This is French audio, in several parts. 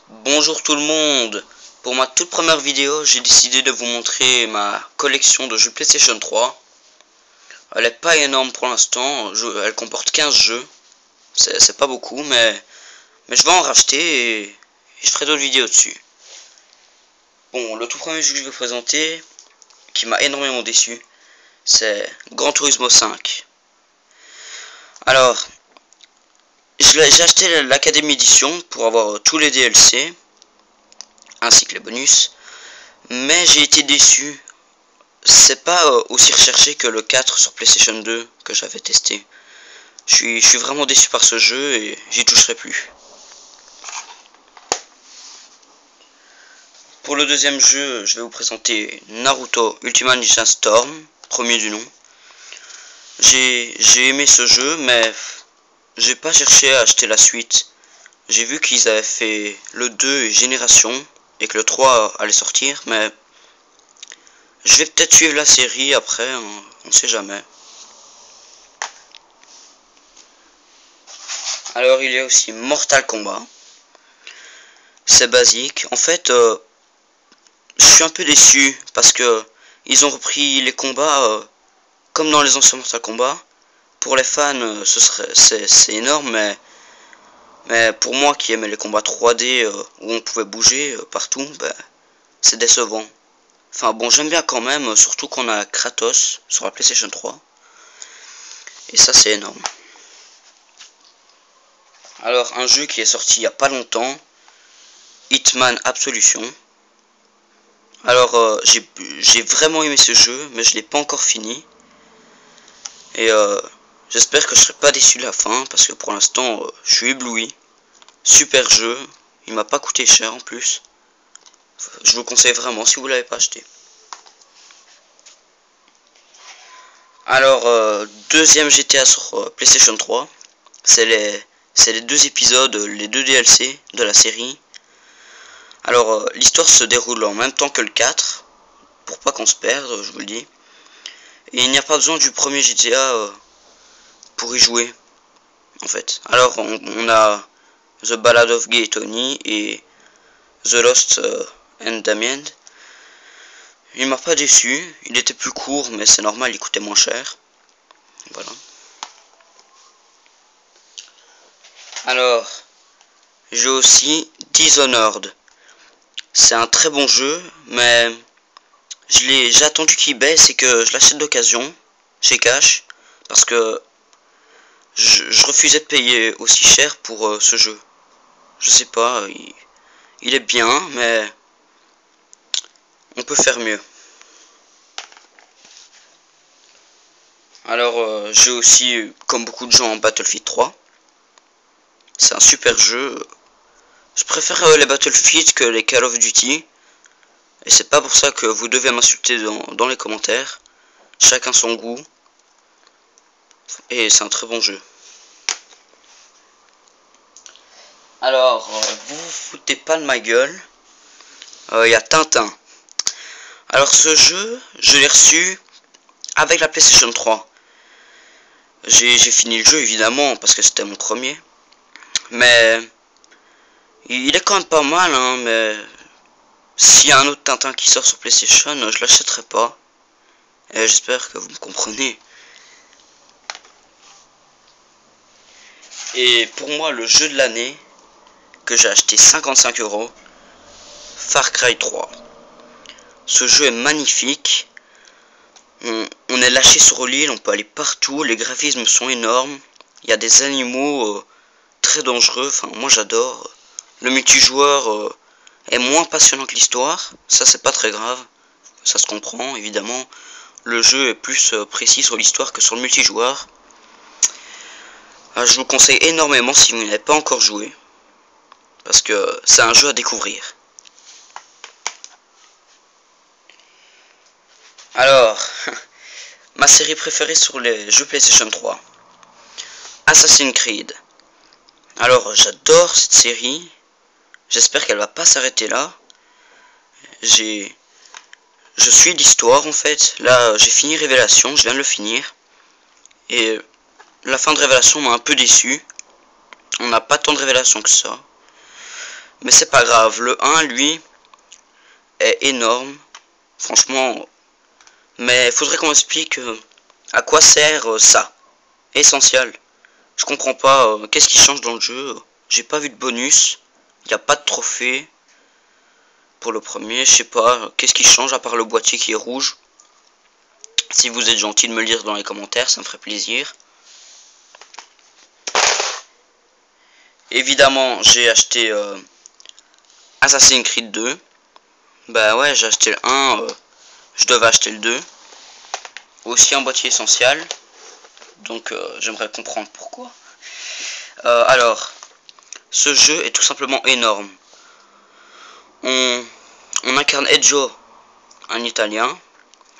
Bonjour tout le monde. Pour ma toute première vidéo, j'ai décidé de vous montrer ma collection de jeux PlayStation 3. Elle est pas énorme pour l'instant, elle comporte 15 jeux. C'est pas beaucoup, mais je vais en racheter et je ferai d'autres vidéos dessus. Bon, le tout premier jeu que je vais présenter, qui m'a énormément déçu, c'est Gran Turismo 5. Alors, j'ai acheté l'Academy Edition pour avoir tous les DLC, ainsi que les bonus. Mais j'ai été déçu. C'est pas aussi recherché que le 4 sur PlayStation 2 que j'avais testé. Je suis vraiment déçu par ce jeu et j'y toucherai plus. Pour le deuxième jeu, je vais vous présenter Naruto Ultimate Ninja Storm, premier du nom. J'ai aimé ce jeu, mais j'ai pas cherché à acheter la suite. J'ai vu qu'ils avaient fait le 2 et Génération et que le 3 allait sortir, mais je vais peut-être suivre la série après, on sait jamais. Alors il y a aussi Mortal Kombat. C'est basique. En fait, je suis un peu déçu parce que ils ont repris les combats comme dans les anciens Mortal Kombat. Pour les fans, c'est énorme, mais pour moi qui aimais les combats 3D où on pouvait bouger partout, c'est décevant. Enfin bon, j'aime bien quand même, surtout qu'on a Kratos sur la PlayStation 3. Et ça c'est énorme. Alors un jeu qui est sorti il y a pas longtemps, Hitman Absolution. Alors j'ai vraiment aimé ce jeu, mais je l'ai pas encore fini. Et j'espère que je serai pas déçu de la fin, parce que pour l'instant je suis ébloui. Super jeu, il m'a pas coûté cher en plus. Je vous le conseille vraiment si vous l'avez pas acheté. Alors deuxième GTA sur PlayStation 3, c'est les deux épisodes, les deux DLC de la série. Alors l'histoire se déroule en même temps que le 4, pour pas qu'on se perde, je vous le dis. Et il n'y a pas besoin du premier GTA pour y jouer, en fait. Alors on a The Ballad of Gay Tony et The Lost and Damned. Il m'a pas déçu, il était plus court, mais c'est normal, il coûtait moins cher. Voilà. Alors, j'ai aussi Dishonored. C'est un très bon jeu, mais j'ai attendu qu'il baisse et que je l'achète d'occasion chez Cash, parce que je refusais de payer aussi cher pour ce jeu. Je sais pas, il est bien, mais on peut faire mieux. Alors j'ai aussi, comme beaucoup de gens, Battlefield 3. C'est un super jeu. Je préfère les Battlefield que les Call of Duty. Et c'est pas pour ça que vous devez m'insulter dans les commentaires. Chacun son goût. Et c'est un très bon jeu. Alors, vous vous foutez pas de ma gueule. Il y a Tintin. Alors ce jeu, je l'ai reçu avec la PlayStation 3. J'ai fini le jeu évidemment parce que c'était mon premier. Mais il est quand même pas mal, hein, mais s'il y a un autre Tintin qui sort sur PlayStation, je l'achèterai pas. Et j'espère que vous me comprenez. Et pour moi, le jeu de l'année que j'ai acheté 55 €, Far Cry 3. Ce jeu est magnifique. On est lâché sur l'île, on peut aller partout, les graphismes sont énormes. Il y a des animaux très dangereux, enfin moi j'adore. Le multijoueur est moins passionnant que l'histoire, ça c'est pas très grave, ça se comprend évidemment. Le jeu est plus précis sur l'histoire que sur le multijoueur. Je vous conseille énormément si vous n'avez pas encore joué, parce que c'est un jeu à découvrir. Alors, ma série préférée sur les jeux PlayStation 3, Assassin's Creed. Alors j'adore cette série, j'espère qu'elle va pas s'arrêter là. Je suis l'histoire en fait, là j'ai fini Révélation, je viens de le finir. Et la fin de Révélation m'a un peu déçu, on n'a pas tant de révélations que ça. Mais c'est pas grave, le 1 lui est énorme, franchement. Mais il faudrait qu'on m'explique à quoi sert ça. Essentiel. Je comprends pas, qu'est-ce qui change dans le jeu. J'ai pas vu de bonus, il n'y a pas de trophée. Pour le premier, je sais pas, qu'est-ce qui change à part le boîtier qui est rouge. Si vous êtes gentil de me le dire dans les commentaires, ça me ferait plaisir. Évidemment, j'ai acheté Assassin's Creed 2. Bah ouais, j'ai acheté le 1, je devais acheter le 2. Aussi un boîtier essentiel. Donc j'aimerais comprendre pourquoi. Alors, ce jeu est tout simplement énorme. On incarne Ezio, un Italien.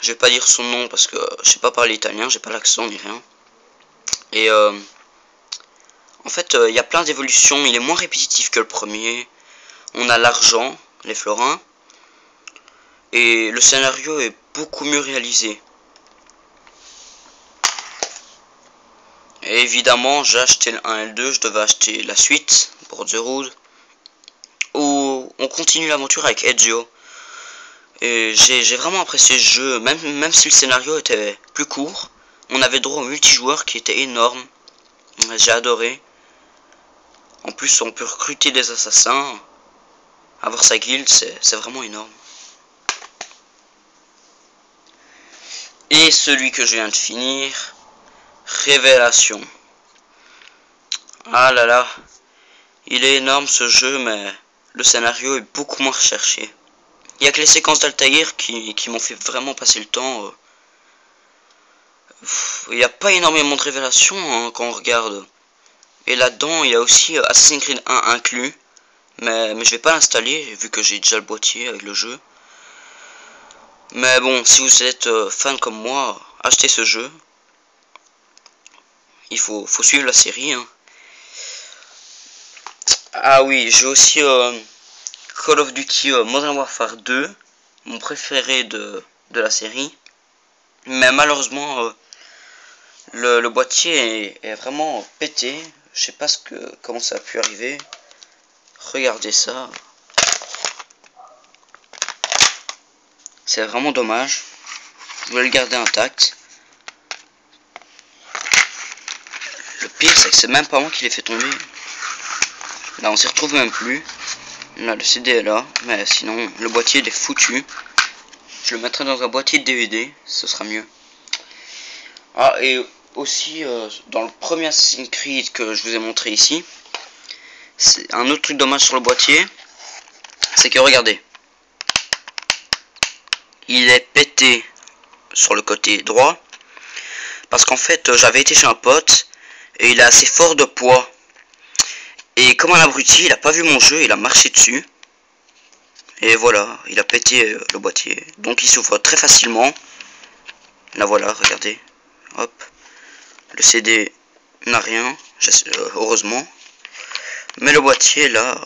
Je vais pas dire son nom parce que je sais pas parler italien, j'ai pas l'accent ni rien. Et en fait, il y a plein d'évolutions. Il est moins répétitif que le premier. On a l'argent, les florins. Et le scénario est beaucoup mieux réalisé. Et évidemment, j'ai acheté le 1 et le 2. Je devais acheter la suite, Brotherhood, où on continue l'aventure avec Ezio. Et j'ai vraiment apprécié ce jeu, même si le scénario était plus court. On avait droit au multijoueur qui était énorme. J'ai adoré. En plus, on peut recruter des assassins. Avoir sa guilde, c'est vraiment énorme. Et celui que je viens de finir, Révélation. Ah là là, il est énorme ce jeu, mais le scénario est beaucoup moins recherché. Il n'y a que les séquences d'Altaïr qui m'ont fait vraiment passer le temps. Il n'y a pas énormément de révélations hein, quand on regarde. Et là-dedans, il y a aussi Assassin's Creed 1 inclus. Mais je vais pas l'installer, vu que j'ai déjà le boîtier avec le jeu. Mais bon, si vous êtes fan comme moi, achetez ce jeu. Il faut suivre la série. Hein. Ah oui, j'ai aussi Call of Duty Modern Warfare 2, mon préféré de la série. Mais malheureusement, le boîtier est vraiment pété. Je sais pas comment ça a pu arriver. Regardez ça. C'est vraiment dommage. Je voulais le garder intact. Le pire, c'est que c'est même pas moi qui l'ai fait tomber. Là, on s'y retrouve même plus. Là, le CD est là. Mais sinon, le boîtier il est foutu. Je le mettrai dans un boîtier de DVD. Ce sera mieux. Ah, et aussi, dans le premier Assassin's Creed que je vous ai montré ici, c'est un autre truc dommage sur le boîtier. C'est que, regardez. Il est pété sur le côté droit. Parce qu'en fait, j'avais été chez un pote. Et il est assez fort de poids. Et comme un abruti, il a pas vu mon jeu, il a marché dessus. Et voilà, il a pété le boîtier. Donc il s'ouvre très facilement. Là voilà, regardez. Hop. Le CD n'a rien, heureusement. Mais le boîtier là,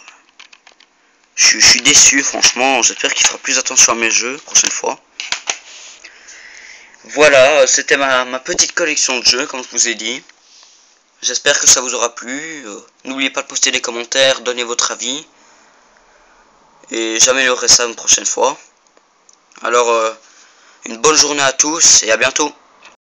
je suis déçu franchement. J'espère qu'il fera plus attention à mes jeux prochaine fois. Voilà, c'était ma petite collection de jeux comme je vous ai dit. J'espère que ça vous aura plu. N'oubliez pas de poster des commentaires, donner votre avis. Et j'améliorerai ça une prochaine fois. Alors, une bonne journée à tous et à bientôt.